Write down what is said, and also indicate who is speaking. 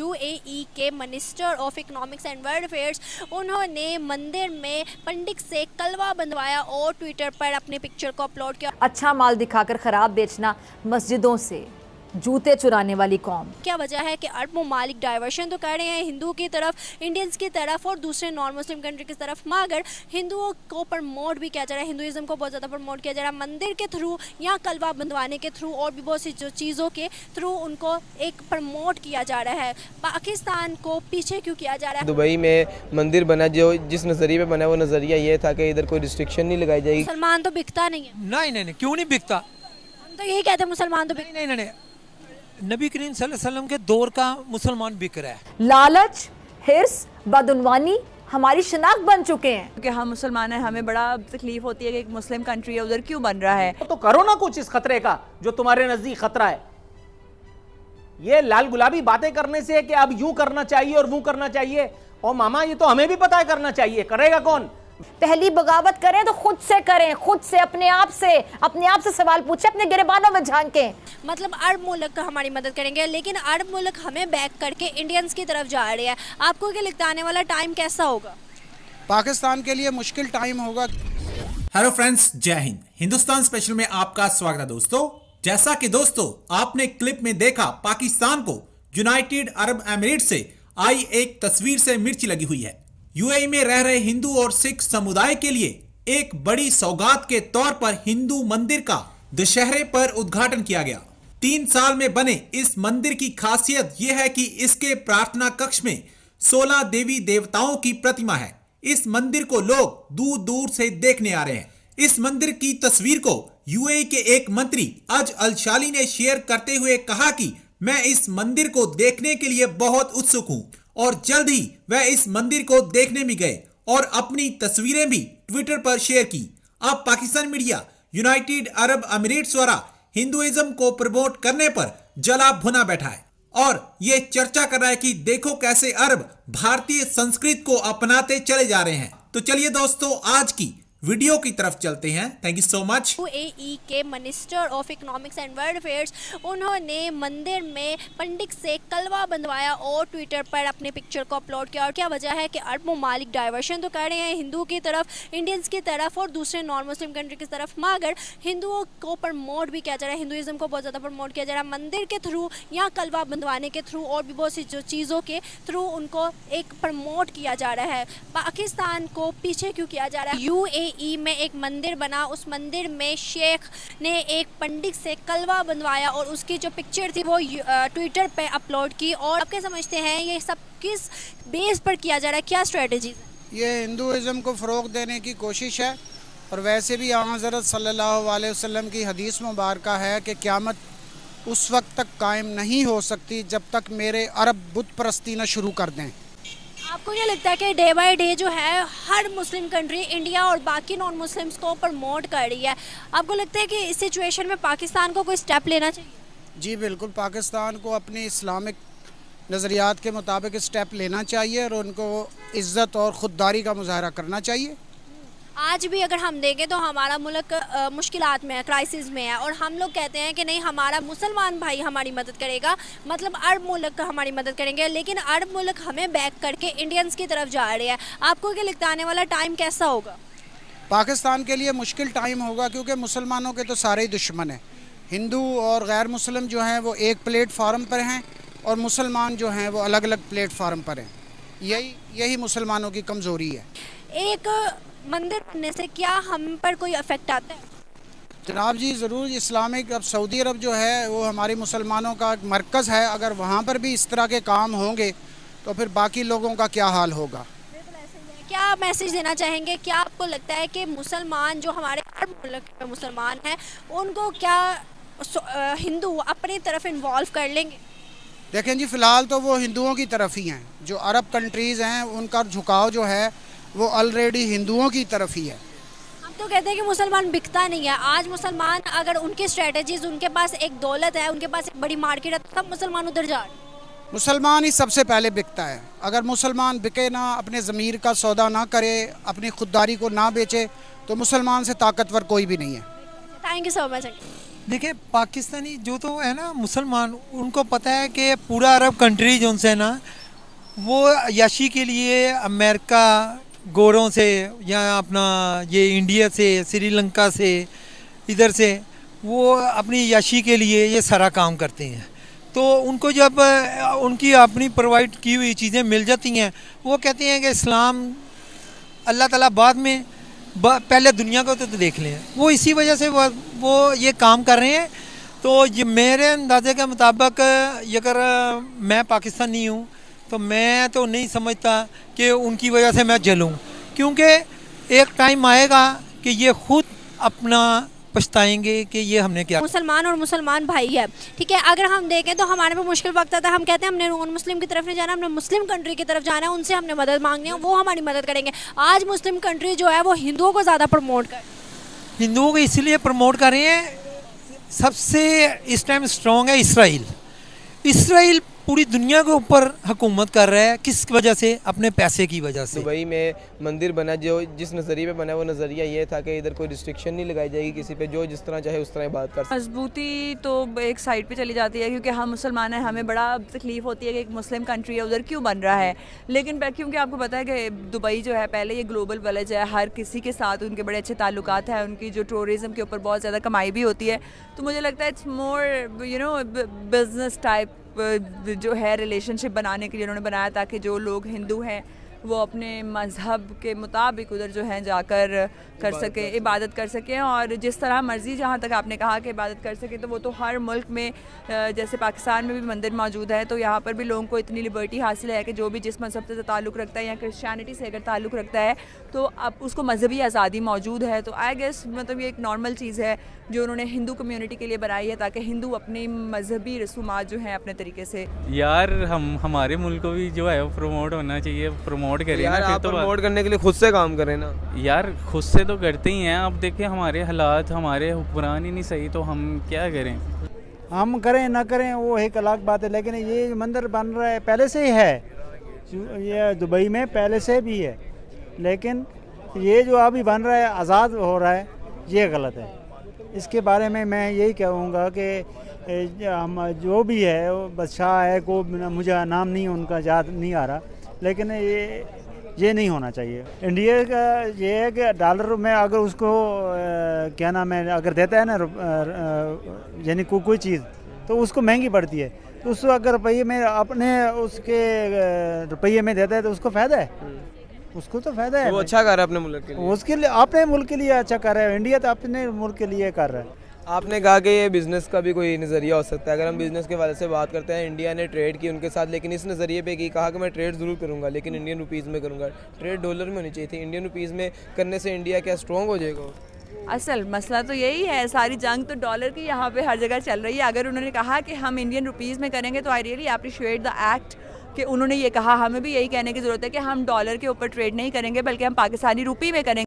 Speaker 1: UAE के minister of economics and world affairs, उन्होंने मंदिर में पंडित से कलवा बंधवाया और ट्विटर पर अपने पिक्चर को अपलोड किया।
Speaker 2: अच्छा माल दिखाकर खराब बेचना, मस्जिदों से जूते चुराने वाली कौम।
Speaker 1: क्या वजह है कि अरब ममालिक डाइवर्शन तो कर रहे हैं हिंदू की तरफ, इंडियंस की तरफ और दूसरे नॉन मुस्लिम कंट्री की तरफ, मगर हिंदुओं को प्रमोट भी किया जा रहा है, हिंदुइज्म को बहुत ज़्यादा प्रमोट किया जा रहा है मंदिर के थ्रू या कलवा बंधवाने के थ्रू और भी बहुत सी जो चीज़ों के थ्रू उनको एक प्रमोट किया जा रहा है। पाकिस्तान को पीछे क्यों किया जा रहा है?
Speaker 3: दुबई में मंदिर बना, जो जिस नज़रिए पे बना वो नज़रिया ये था कि इधर कोई रिस्ट्रिक्शन नहीं लगाई जाएगी।
Speaker 1: मुसलमान तो बिकता नहीं है।
Speaker 4: नहीं, क्यों नहीं बिकता?
Speaker 1: हम तो यही कहते हैं मुसलमान तो
Speaker 4: नहीं, नबी करीम सल्लल्लाहु अलैहि वसल्लम के दौर का मुसलमान बिक रहा है।
Speaker 2: लालच, हिर्स, बदउनवानी हमारी शिनाख्त बन चुके हैं
Speaker 5: कि हम मुसलमान हैं, हमें बड़ा तकलीफ होती है कि एक मुस्लिम कंट्री है उधर क्यों बन रहा है।
Speaker 6: तो करो ना कुछ इस खतरे का जो तुम्हारे नजदीक खतरा है। ये लाल गुलाबी बातें करने से कि अब यूं करना चाहिए और वो करना चाहिए, और मामा ये तो हमें भी पता है करना चाहिए, करेगा कौन?
Speaker 2: पहली बगावत करें तो खुद से करें, खुद से अपने आप से सवाल पूछे, अपने गिरबानों में झांकें।
Speaker 1: मतलब अरब मुल्क हमारी मदद करेंगे लेकिन अरब मुल्क हमें बैक करके इंडियंस की तरफ जा रहे हैं। आपको क्या लगता है आने वाला टाइम कैसा होगा?
Speaker 7: पाकिस्तान के लिए मुश्किल टाइम होगा।
Speaker 8: हेलो फ्रेंड्स, जय हिंद। हिंदुस्तान स्पेशल में आपका स्वागत है दोस्तों। जैसा कि दोस्तों आपने क्लिप में देखा, पाकिस्तान को यूनाइटेड अरब एमिरेट से आई एक तस्वीर से मिर्ची लगी हुई है। यूएई में रह रहे हिंदू और सिख समुदाय के लिए एक बड़ी सौगात के तौर पर हिंदू मंदिर का दशहरे पर उद्घाटन किया गया। 3 साल में बने इस मंदिर की खासियत यह है कि इसके प्रार्थना कक्ष में 16 देवी देवताओं की प्रतिमा है। इस मंदिर को लोग दूर दूर से देखने आ रहे हैं। इस मंदिर की तस्वीर को यूएई के एक मंत्री अज अल-शाली ने शेयर करते हुए कहा कि मैं इस मंदिर को देखने के लिए बहुत उत्सुक हूं और जल्द ही वह इस मंदिर को देखने भी गए और अपनी तस्वीरें भी ट्विटर पर शेयर की। अब Pakistan media United Arab Emirates द्वारा हिंदुइज्म को प्रमोट करने पर जला भुना बैठा है और ये चर्चा कर रहा है कि देखो कैसे अरब भारतीय संस्कृति को अपनाते चले जा रहे हैं। तो चलिए दोस्तों आज की वीडियो की तरफ चलते हैं। Thank you so much.
Speaker 1: UAE के minister of economics and world affairs, उन्होंने मंदिर में पंडित से कलवा बंधवाया और ट्विटर पर अपने पिक्चर को अपलोड किया। और क्या वजह है कि अरब ममालिक डाइवर्शन तो कर रहे हैं हिंदू की तरफ, इंडियंस की तरफ और दूसरे नॉन मुस्लिम कंट्री की तरफ, मगर हिंदुओं को प्रमोट भी किया जा रहा है, हिंदुइज्म को बहुत ज़्यादा प्रमोट किया जा रहा है मंदिर के थ्रू या कलवा बंधवाने के थ्रू और भी बहुत सी जो चीज़ों के थ्रू उनको एक प्रमोट किया जा रहा है। पाकिस्तान को पीछे क्यों किया जा रहा है? यूएई में एक मंदिर बना, उस मंदिर में शेख ने एक पंडित से कलवा बंधवाया और उसकी जो पिक्चर थी वो ट्विटर पे अपलोड की। और आप क्या समझते हैं ये सब किस बेस पर किया जा रहा है, क्या स्ट्रेटजी है?
Speaker 7: ये हिंदुइज्म को फ़रोग़ देने की कोशिश है और वैसे भी आला हज़रत सल्लल्लाहु अलैहि वसल्लम की हदीस मुबारक है कि क़यामत उस वक्त तक कायम नहीं हो सकती जब तक मेरे अरब बुत परस्ती न शुरू कर दें।
Speaker 1: आपको क्या लगता है कि डे बाय डे जो है हर मुस्लिम कंट्री इंडिया और बाकी नॉन मुस्लिम्स को प्रमोट कर रही है, आपको लगता है कि इस सिचुएशन में पाकिस्तान को कोई स्टेप लेना चाहिए? जी
Speaker 7: बिल्कुल, पाकिस्तान को अपनी इस्लामिक नज़रियात के मुताबिक स्टेप लेना चाहिए और उनको इज़्ज़त और ख़ुददारी का मुजाहरा करना चाहिए।
Speaker 1: आज भी अगर हम देखें तो हमारा मुल्क मुश्किलात में है, क्राइसिस में है और हम लोग कहते हैं कि नहीं हमारा मुसलमान भाई हमारी मदद करेगा, मतलब अरब मुल्क हमारी मदद करेंगे, लेकिन अरब मुल्क हमें बैक करके इंडियंस की तरफ जा रहे हैं। आपको क्या लगता है आने वाला टाइम कैसा होगा?
Speaker 7: पाकिस्तान के लिए मुश्किल टाइम होगा क्योंकि मुसलमानों के तो सारे ही दुश्मन हैं। हिंदू और गैर मुस्लिम जो हैं वो एक प्लेटफार्म पर हैं और मुसलमान जो हैं वो अलग अलग प्लेटफार्म पर हैं। यही मुसलमानों की कमज़ोरी है।
Speaker 1: एक मंदिर बनने से क्या हम पर कोई इफेक्ट आता है?
Speaker 7: जनाब जी ज़रूर। इस्लामिक अब सऊदी अरब जो है वो हमारे मुसलमानों का एक मरकज़ है, अगर वहाँ पर भी इस तरह के काम होंगे तो फिर बाकी लोगों का क्या हाल होगा?
Speaker 1: क्या मैसेज देना चाहेंगे? क्या आपको लगता है कि मुसलमान जो हमारे अरब मुल्क में मुसलमान हैं उनको क्या हिंदू अपनी तरफ इन्वॉल्व कर लेंगे?
Speaker 7: देखें जी, फ़िलहाल तो वो हिंदुओं की तरफ ही हैं। जो अरब कंट्रीज़ हैं उनका झुकाव जो है वो ऑलरेडी हिंदुओं की तरफ ही है।
Speaker 1: हम तो कहते हैं कि मुसलमान बिकता नहीं है। आज मुसलमान अगर उनकी स्ट्रेटजीज, उनके पास एक दौलत है, उनके पास एक बड़ी मार्केट है, तब मुसलमान उधर जा रहे हैं।
Speaker 7: मुसलमान ही सबसे पहले बिकता है। अगर मुसलमान बिके ना, अपने ज़मीर का सौदा ना करे, अपनी खुददारी को ना बेचे, तो मुसलमान से ताकतवर कोई भी नहीं है।
Speaker 1: Thank you so much.
Speaker 4: देखिए पाकिस्तानी जो तो है ना मुसलमान, उनको पता है कि पूरा अरब कंट्री जो उनसे ना वो याशी के लिए अमेरिका गोरों से या अपना ये इंडिया से श्रीलंका से इधर से वो अपनी याशी के लिए ये सारा काम करते हैं। तो उनको जब उनकी अपनी प्रोवाइड की हुई चीज़ें मिल जाती हैं, वो कहते हैं कि इस्लाम अल्लाह ताला बाद में पहले दुनिया को तो देख लें। वो इसी वजह से वो ये काम कर रहे हैं। तो ये मेरे अंदाजे के मुताबिक अगर मैं पाकिस्तानी हूँ तो मैं तो नहीं समझता कि उनकी वजह से मैं जलूँ, क्योंकि एक टाइम आएगा कि ये खुद अपना पछताएंगे कि ये हमने क्या।
Speaker 1: मुसलमान और मुसलमान भाई है, ठीक है। अगर हम देखें तो हमारे पे मुश्किल वक्त आता है, हम कहते हैं हमने नॉन मुस्लिम की तरफ नहीं जाना, हमने मुस्लिम कंट्री की तरफ जाना है, उनसे हमने मदद मांगनी है, वो हमारी मदद करेंगे। आज मुस्लिम कंट्री जो है वो हिंदुओं को ज़्यादा प्रमोट कर,
Speaker 4: हिंदुओं को इसलिए प्रमोट कर रहे हैं। सबसे इस टाइम स्ट्रॉन्ग है इसराइल। इसराइल पूरी दुनिया के ऊपर हुकूमत कर रहा है। किस वजह से? अपने पैसे की वजह से।
Speaker 3: दुबई में मंदिर बना, जो जिस नज़रिए पे बना वो नज़रिया ये था कि इधर कोई रिस्ट्रिक्शन नहीं लगाई जाएगी किसी पे, जो जिस तरह चाहे उस तरह बात कर सकते।
Speaker 5: मजबूती तो एक साइड पे चली जाती है, क्योंकि हम मुसलमान हैं, हमें बड़ा तकलीफ होती है कि एक मुस्लिम कंट्री है उधर क्यों बन रहा है। लेकिन क्योंकि आपको पता है कि दुबई जो है पहले ये ग्लोबल विलेज है, हर किसी के साथ उनके बड़े अच्छे ताल्लुकात हैं, उनकी जो टूरिज़म के ऊपर बहुत ज़्यादा कमाई भी होती है। तो मुझे लगता है इट्स मोर बिजनेस टाइप जो है रिलेशनशिप बनाने के लिए उन्होंने बनाया, ताकि जो लोग हिंदू हैं वो अपने मज़हब के मुताबिक उधर जो है जाकर कर सके, इबादत कर सकें, और जिस तरह मर्ज़ी, जहाँ तक आपने कहा कि इबादत कर सके, तो वो तो हर मुल्क में, जैसे पाकिस्तान में भी मंदिर मौजूद है, तो यहाँ पर भी लोगों को इतनी लिबर्टी हासिल है कि जो भी जिस मज़हब से ताल्लुक़ रखता है या क्रिश्चियनिटी से अगर ताल्लुक़ रखता है तो अब उसको मजहबी आज़ादी मौजूद है। तो आई गेस मतलब ये एक नॉर्मल चीज़ है जो उन्होंने हिंदू कम्युनिटी के लिए बनाई है, ताकि हिंदू अपनी मजहबी रसूमात जो हैं अपने तरीके से।
Speaker 9: यार हमारे मुल्क को भी जो है वो प्रमोट होना चाहिए, प्रमोट करें
Speaker 3: यार
Speaker 9: ना।
Speaker 3: आप प्रमोट करने के लिए खुद से काम करें ना।
Speaker 9: यार खुद से तो करते ही हैं। अब देखिए हमारे हालात, हमारे हुक्मरान ही नहीं सही, तो हम क्या करें?
Speaker 10: हम करें ना करें वो एक अलग बात है, लेकिन ये मंदिर बन रहा है पहले से ही है, ये दुबई में पहले से भी है, लेकिन ये जो अभी बन रहा है, आज़ाद हो रहा है, ये गलत है। इसके बारे में मैं यही कहूँगा कि हम जो भी है वो बादशाह है, को मुझे नाम नहीं उनका याद नहीं आ रहा, लेकिन ये नहीं होना चाहिए। इंडिया का ये है कि डॉलर में अगर उसको क्या नाम है, अगर देता है ना यानी कोई चीज़, तो उसको महंगी पड़ती है, तो उसको अगर रुपये में अपने उसके रुपये में देता है तो उसको फ़ायदा है, उसको तो फ़ायदा है।
Speaker 3: वो अच्छा कर रहा है अपने मुल्क के लिए,
Speaker 10: उसके लिए अपने मुल्क के लिए अच्छा कर रहा है। इंडिया तो अपने मुल्क के लिए कर रहा है।
Speaker 3: आपने कहा कि ये बिज़नेस का भी कोई नज़रिया हो सकता है। अगर हम बिज़नेस के वाले से बात करते हैं, इंडिया ने ट्रेड की उनके साथ, लेकिन इस नज़रिए पे की कहा कि मैं ट्रेड ज़रूर करूँगा लेकिन इंडियन रुपीज़ में करूँगा। ट्रेड डॉलर में होनी चाहिए थी, इंडियन रुपीज़ में करने से इंडिया क्या स्ट्रॉन्ग हो जाएगा?
Speaker 5: असल मसला तो यही है, सारी जंग तो डॉलर की यहाँ पे हर जगह चल रही है। अगर उन्होंने कहा कि हम इंडियन रुपीज़ में करेंगे तो I really appreciate the act कि उन्होंने ये कहा। हमें भी यही कहने की ज़रूरत है कि हम डॉलर के ऊपर ट्रेड नहीं करेंगे, बल्कि हम पाकिस्तानी रुपये में करेंगे।